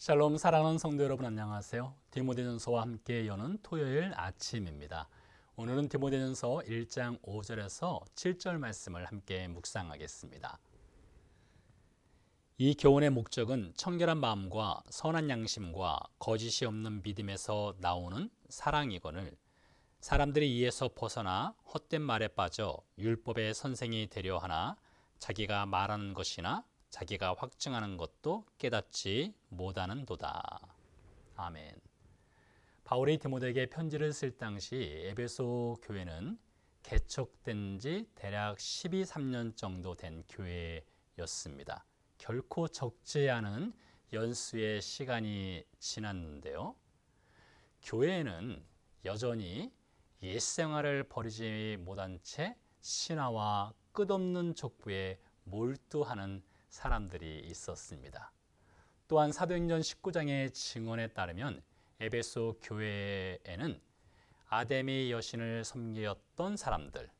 샬롬 사랑하는 성도 여러분 안녕하세요. 디모데전서와 함께 여는 토요일 아침입니다. 오늘은 디모데전서 1장 5절에서 7절 말씀을 함께 묵상하겠습니다. 이 교훈의 목적은 청결한 마음과 선한 양심과 거짓이 없는 믿음에서 나오는 사랑이거늘 사람들이 이에서 벗어나 헛된 말에 빠져 율법의 선생이 되려 하나 자기가 말하는 것이나 자기가 확증하는 것도 깨닫지 못하는도다. 아멘. 바울이 디모데에게 편지를 쓸 당시 에베소 교회는 개척된 지 대략 12~13년 정도 된 교회였습니다. 결코 적지 않은 연수의 시간이 지났는데요. 교회에는 여전히 옛생활을 버리지 못한 채 신화와 끝없는 족부에 몰두하는 사람들이 있었습니다. 또한 사도행전 19장의 증언에 따르면 에베소 교회에는 아데미 여신을 섬겼던 사람들,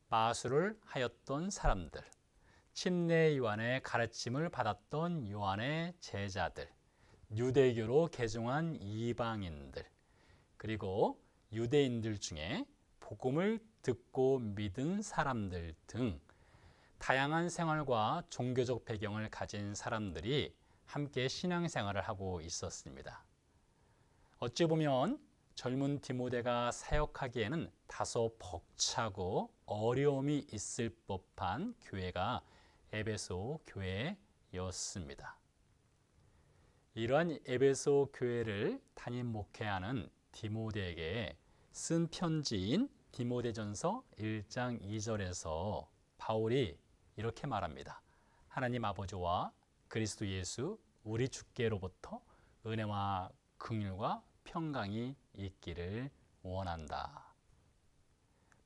마술을 하였던 사람들, 침례 요한의 가르침을 받았던 요한의 제자들, 유대교로 개종한 이방인들, 그리고 유대인들 중에 복음을 듣고 믿은 사람들 등 다양한 생활과 종교적 배경을 가진 사람들이 함께 신앙생활을 하고 있었습니다. 어찌 보면 젊은 디모데가 사역하기에는 다소 벅차고 어려움이 있을 법한 교회가 에베소 교회였습니다. 이러한 에베소 교회를 담임 목회하는 디모데에게 쓴 편지인 디모데전서 1장 2절에서 바울이 이렇게 말합니다. 하나님 아버지와 그리스도 예수 우리 주께로부터 은혜와 긍휼과 평강이 있기를 원한다.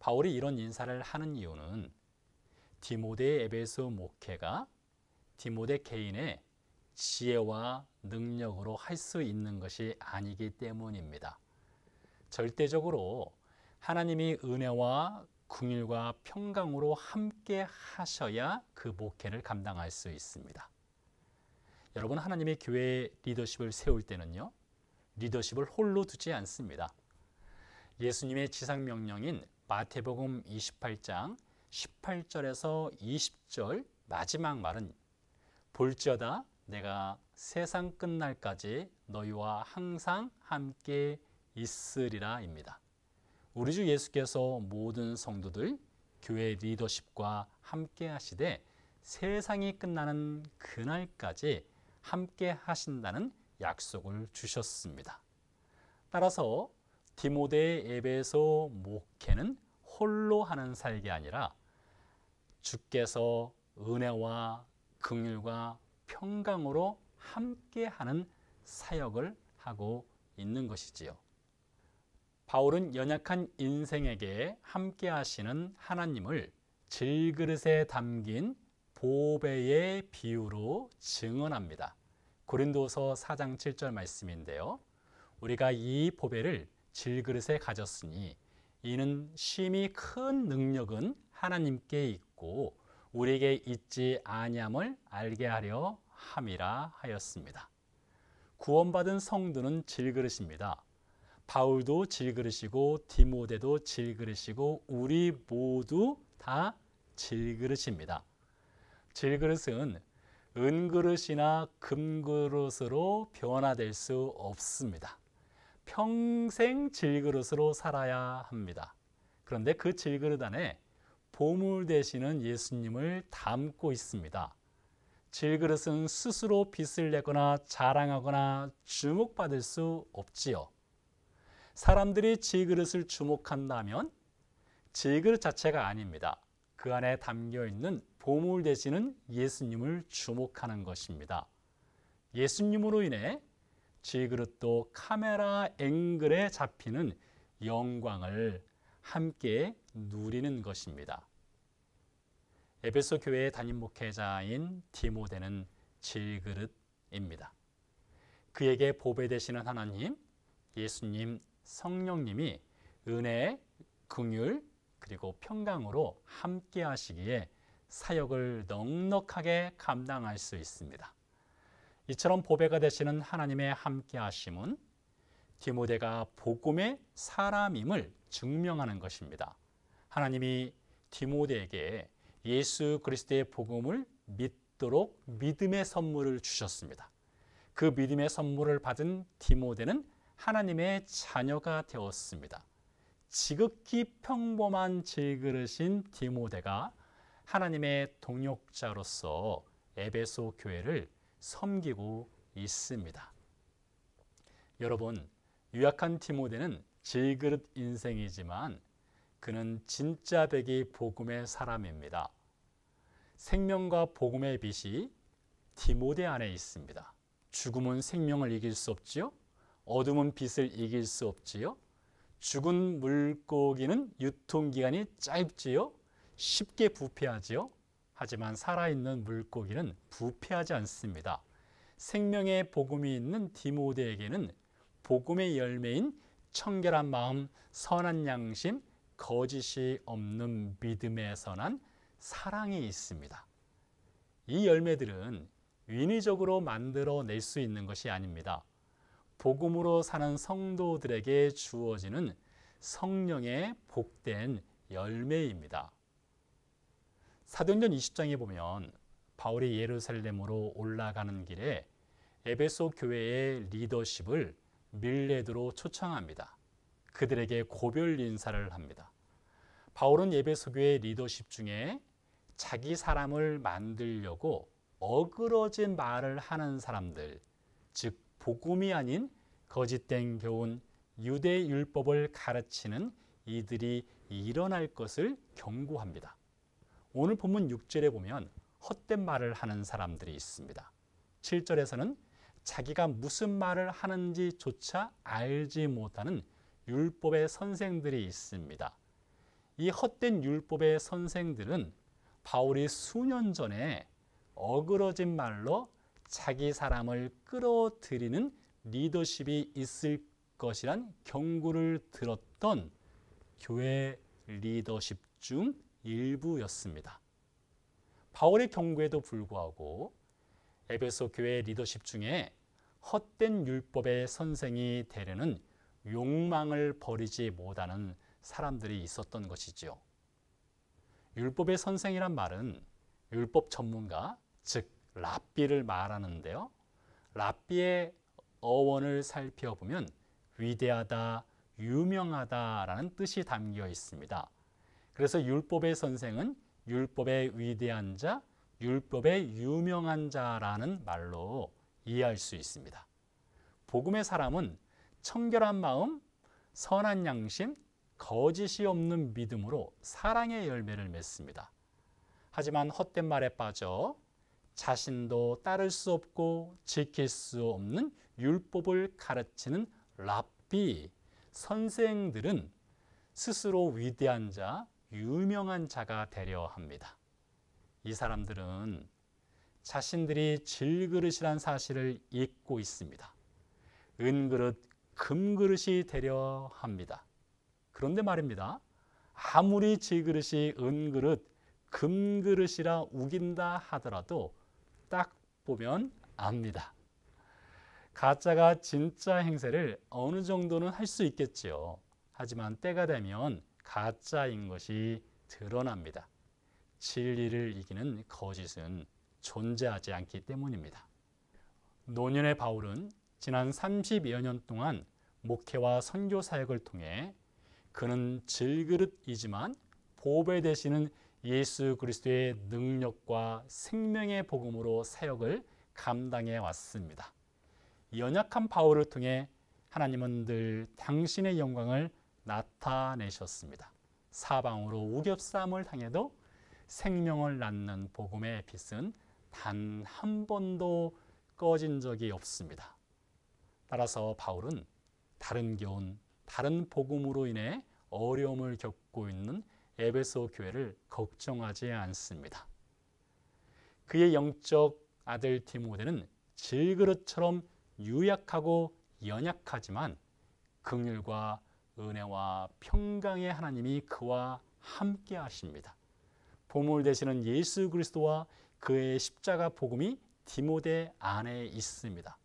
바울이 이런 인사를 하는 이유는 디모데의 에베소 목회가 디모데 개인의 지혜와 능력으로 할 수 있는 것이 아니기 때문입니다. 절대적으로 하나님이 은혜와 긍휼과 평강으로 함께 하셔야 그 목회를 감당할 수 있습니다. 여러분, 하나님이 교회 리더십을 세울 때는요, 리더십을 홀로 두지 않습니다. 예수님의 지상명령인 마태복음 28장 18절에서 20절 마지막 말은 볼지어다 내가 세상 끝날까지 너희와 항상 함께 있으리라입니다. 우리 주 예수께서 모든 성도들 교회 리더십과 함께 하시되 세상이 끝나는 그날까지 함께 하신다는 약속을 주셨습니다. 따라서 디모데의 에베소 목회는 홀로 하는 사역이 아니라 주께서 은혜와 긍휼과 평강으로 함께 하는 사역을 하고 있는 것이지요. 바울은 연약한 인생에게 함께 하시는 하나님을 질그릇에 담긴 보배의 비유로 증언합니다. 고린도서 4장 7절 말씀인데요. 우리가 이 보배를 질그릇에 가졌으니 이는 심히 큰 능력은 하나님께 있고 우리에게 있지 아니함을 알게 하려 함이라 하였습니다. 구원받은 성도는 질그릇입니다. 바울도 질그릇이고 디모데도 질그릇이고 우리 모두 다 질그릇입니다. 질그릇은 은그릇이나 금그릇으로 변화될 수 없습니다. 평생 질그릇으로 살아야 합니다. 그런데 그 질그릇 안에 보물 되시는 예수님을 담고 있습니다. 질그릇은 스스로 빛을 내거나 자랑하거나 주목받을 수 없지요. 사람들이 질그릇을 주목한다면 질그릇 자체가 아닙니다. 그 안에 담겨있는 보물 되시는 예수님을 주목하는 것입니다. 예수님으로 인해 질그릇도 카메라 앵글에 잡히는 영광을 함께 누리는 것입니다. 에베소 교회의 담임 목회자인 디모데는 질그릇입니다. 그에게 보배 되시는 하나님, 예수님, 성령님이 은혜, 긍휼, 그리고 평강으로 함께 하시기에 사역을 넉넉하게 감당할 수 있습니다. 이처럼 보배가 되시는 하나님의 함께 하심은 디모데가 복음의 사람임을 증명하는 것입니다. 하나님이 디모데에게 예수 그리스도의 복음을 믿도록 믿음의 선물을 주셨습니다. 그 믿음의 선물을 받은 디모데는 하나님의 자녀가 되었습니다. 지극히 평범한 질그릇인 디모데가 하나님의 동역자로서 에베소 교회를 섬기고 있습니다. 여러분, 유약한 디모데는 질그릇 인생이지만 그는 진짜 백이 복음의 사람입니다. 생명과 복음의 빛이 디모데 안에 있습니다. 죽음은 생명을 이길 수 없지요. 어둠은 빛을 이길 수 없지요. 죽은 물고기는 유통기간이 짧지요. 쉽게 부패하지요. 하지만 살아있는 물고기는 부패하지 않습니다. 생명의 복음이 있는 디모데에게는 복음의 열매인 청결한 마음, 선한 양심, 거짓이 없는 믿음에 선한 사랑이 있습니다. 이 열매들은 인위적으로 만들어낼 수 있는 것이 아닙니다. 복음으로 사는 성도들에게 주어지는 성령의 복된 열매입니다. 사도행전 20장에 보면 바울이 예루살렘으로 올라가는 길에 에베소 교회의 리더십을 밀레도로 초청합니다. 그들에게 고별 인사를 합니다. 바울은 에베소 교회 리더십 중에 자기 사람을 만들려고 어그러진 말을 하는 사람들, 즉 복음이 아닌 거짓된 교훈, 유대 율법을 가르치는 이들이 일어날 것을 경고합니다. 오늘 본문 6절에 보면 헛된 말을 하는 사람들이 있습니다. 7절에서는 자기가 무슨 말을 하는지조차 알지 못하는 율법의 선생들이 있습니다. 이 헛된 율법의 선생들은 바울이 수년 전에 어그러진 말로 자기 사람을 끌어들이는 리더십이 있을 것이란 경고를 들었던 교회 리더십 중 일부였습니다. 바울의 경고에도 불구하고 에베소 교회 리더십 중에 헛된 율법의 선생이 되려는 욕망을 버리지 못하는 사람들이 있었던 것이지요. 율법의 선생이란 말은 율법 전문가, 즉 랍비를 말하는데요. 랍비의 어원을 살펴보면 위대하다, 유명하다라는 뜻이 담겨 있습니다. 그래서 율법의 선생은 율법의 위대한 자, 율법의 유명한 자라는 말로 이해할 수 있습니다. 복음의 사람은 청결한 마음, 선한 양심, 거짓이 없는 믿음으로 사랑의 열매를 맺습니다. 하지만 헛된 말에 빠져 자신도 따를 수 없고 지킬 수 없는 율법을 가르치는 랍비, 선생들은 스스로 위대한 자, 유명한 자가 되려 합니다. 이 사람들은 자신들이 질그릇이란 사실을 잊고 있습니다. 은그릇, 금그릇이 되려 합니다. 그런데 말입니다. 아무리 질그릇이 은그릇, 금그릇이라 우긴다 하더라도 딱 보면 압니다. 가짜가 진짜 행세를 어느 정도는 할 수 있겠지요. 하지만 때가 되면 가짜인 것이 드러납니다. 진리를 이기는 거짓은 존재하지 않기 때문입니다. 노년의 바울은 지난 30여 년 동안 목회와 선교 사역을 통해 그는 질그릇이지만 보배 되시는 예수 그리스도의 능력과 생명의 복음으로 사역을 감당해 왔습니다. 연약한 바울을 통해 하나님은 늘 당신의 영광을 나타내셨습니다. 사방으로 우겹삼을 당해도 생명을 낳는 복음의 빛은 단 한 번도 꺼진 적이 없습니다. 따라서 바울은 다른 교훈, 다른 복음으로 인해 어려움을 겪고 있는 에베소 교회를 걱정하지 않습니다. 그의 영적 아들 디모데는 질그릇처럼 유약하고 연약하지만 긍휼과 은혜와 평강의 하나님이 그와 함께 하십니다. 보물 되시는 예수 그리스도와 그의 십자가 복음이 디모데 안에 있습니다.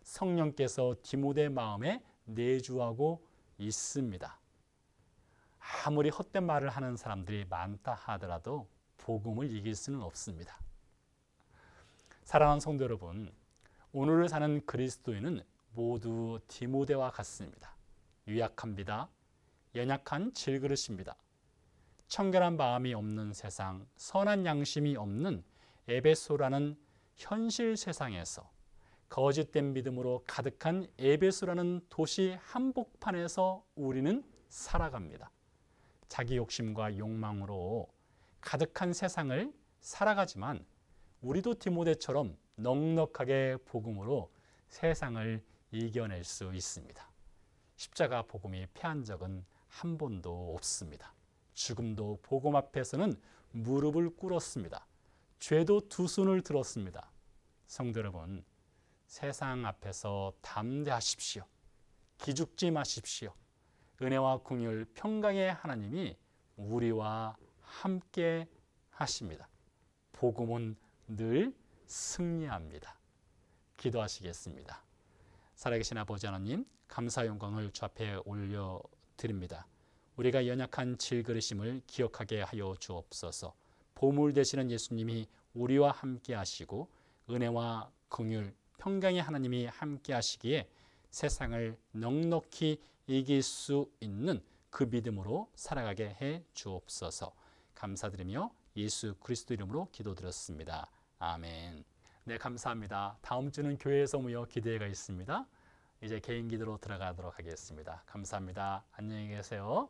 성령께서 디모데 마음에 내주하고 있습니다. 아무리 헛된 말을 하는 사람들이 많다 하더라도 복음을 이길 수는 없습니다. 사랑하는 성도 여러분, 오늘을 사는 그리스도인은 모두 디모데와 같습니다. 유약합니다. 연약한 질그릇입니다. 청결한 마음이 없는 세상, 선한 양심이 없는 에베소라는 현실 세상에서 거짓된 믿음으로 가득한 에베소라는 도시 한복판에서 우리는 살아갑니다. 자기 욕심과 욕망으로 가득한 세상을 살아가지만 우리도 디모데처럼 넉넉하게 복음으로 세상을 이겨낼 수 있습니다. 십자가 복음이 패한 적은 한 번도 없습니다. 죽음도 복음 앞에서는 무릎을 꿇었습니다. 죄도 두 손을 들었습니다. 성도 여러분, 세상 앞에서 담대하십시오. 기죽지 마십시오. 은혜와 긍휼 평강의 하나님이 우리와 함께 하십니다. 복음은 늘 승리합니다. 기도하시겠습니다. 살아계신 아버지 하나님, 감사 영광을 주 앞에 올려드립니다. 우리가 연약한 질그릇임을 기억하게 하여 주옵소서. 보물 되시는 예수님이 우리와 함께 하시고 은혜와 긍휼 평강의 하나님이 함께 하시기에 세상을 넉넉히 이길 수 있는 그 믿음으로 살아가게 해 주옵소서. 감사드리며 예수 그리스도 이름으로 기도드렸습니다. 아멘. 네, 감사합니다. 다음 주는 교회에서 모여 기도회가 있습니다. 이제 개인 기도로 들어가도록 하겠습니다. 감사합니다. 안녕히 계세요.